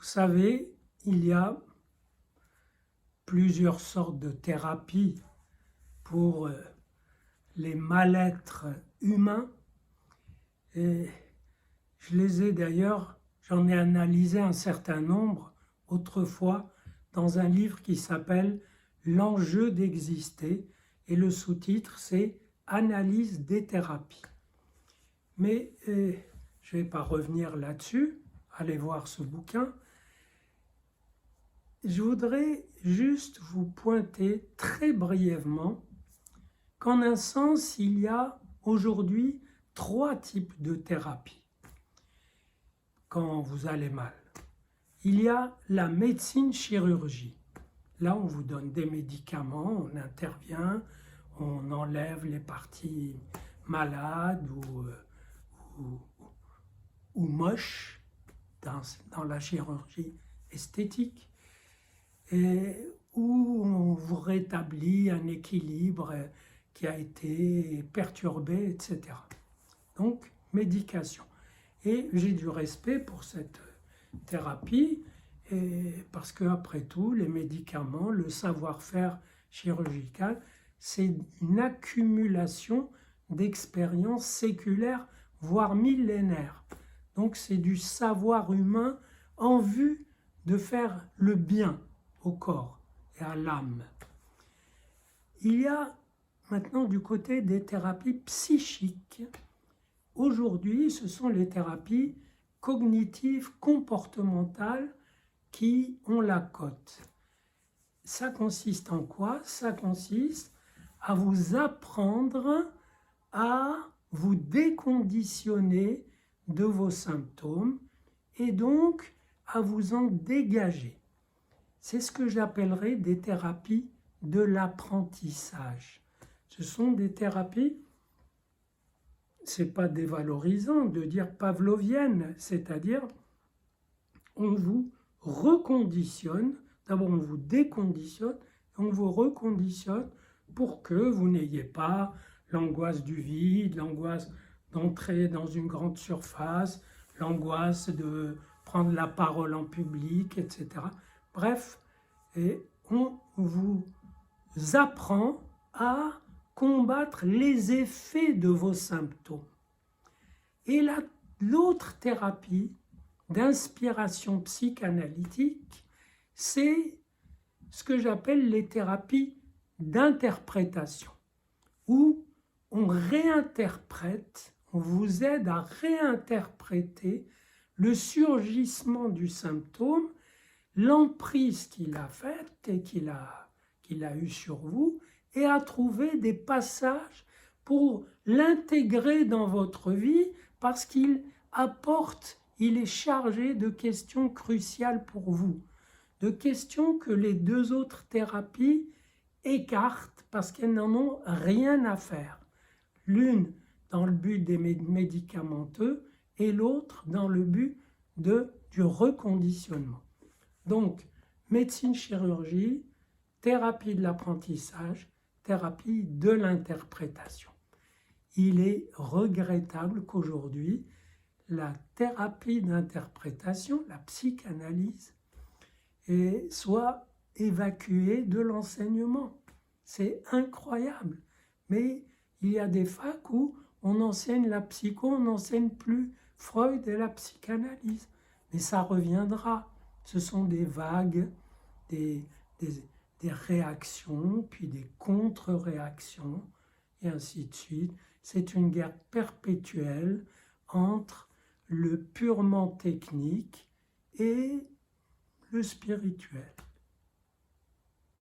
savez, il y a plusieurs sortes de thérapies pour les mal-être humains. Et je les ai d'ailleurs, j'en ai analysé un certain nombre autrefois dans un livre qui s'appelle L'enjeu d'exister, et le sous-titre c'est Analyse des thérapies. Mais je ne vais pas revenir là-dessus, allez voir ce bouquin. Je voudrais juste vous pointer très brièvement qu'en un sens, il y a aujourd'hui 3 types de thérapies quand vous allez mal. Il y a la médecine-chirurgie. Là, on vous donne des médicaments, on intervient, on enlève les parties malades ou moches dans la chirurgie esthétique, et où on vous rétablit un équilibre qui a été perturbé, etc. Donc, médication. Et j'ai du respect pour cette thérapie, parce qu'après tout, les médicaments, le savoir-faire chirurgical, c'est une accumulation d'expériences séculaires, voire millénaires. Donc c'est du savoir humain en vue de faire le bien au corps et à l'âme. Il y a maintenant du côté des thérapies psychiques. Aujourd'hui, ce sont les thérapies cognitives, comportementales qui ont la cote. Ça consiste en quoi? Ça consiste à vous apprendre à vous déconditionner de vos symptômes et donc à vous en dégager. C'est ce que j'appellerais des thérapies de l'apprentissage. Ce sont des thérapies, c'est pas dévalorisant de dire pavloviennes, c'est-à-dire on vous reconditionne, d'abord on vous déconditionne, on vous reconditionne pour que vous n'ayez pas l'angoisse du vide, l'angoisse d'entrer dans une grande surface, l'angoisse de prendre la parole en public, etc. Bref, et on vous apprend à combattre les effets de vos symptômes. Et l'autre thérapie d'inspiration psychanalytique, c'est ce que j'appelle les thérapies d'interprétation, où on réinterprète, on vous aide à réinterpréter le surgissement du symptôme, l'emprise qu'il a faite et qu'il a eu sur vous, et à trouver des passages pour l'intégrer dans votre vie parce qu'il apporte, il est chargé de questions cruciales pour vous, de questions que les 2 autres thérapies écartent parce qu'elles n'en ont rien à faire. L'une dans le but des médicamenteux et l'autre dans le but du reconditionnement. Donc, médecine-chirurgie, thérapie de l'apprentissage, thérapie de l'interprétation. Il est regrettable qu'aujourd'hui, la thérapie d'interprétation, la psychanalyse, soit évacuée de l'enseignement. C'est incroyable. Mais il y a des facs où on enseigne la psycho, on n'enseigne plus Freud et la psychanalyse. Mais ça reviendra. Ce sont des vagues, des réactions, puis des contre-réactions, et ainsi de suite. C'est une guerre perpétuelle entre le purement technique et le spirituel.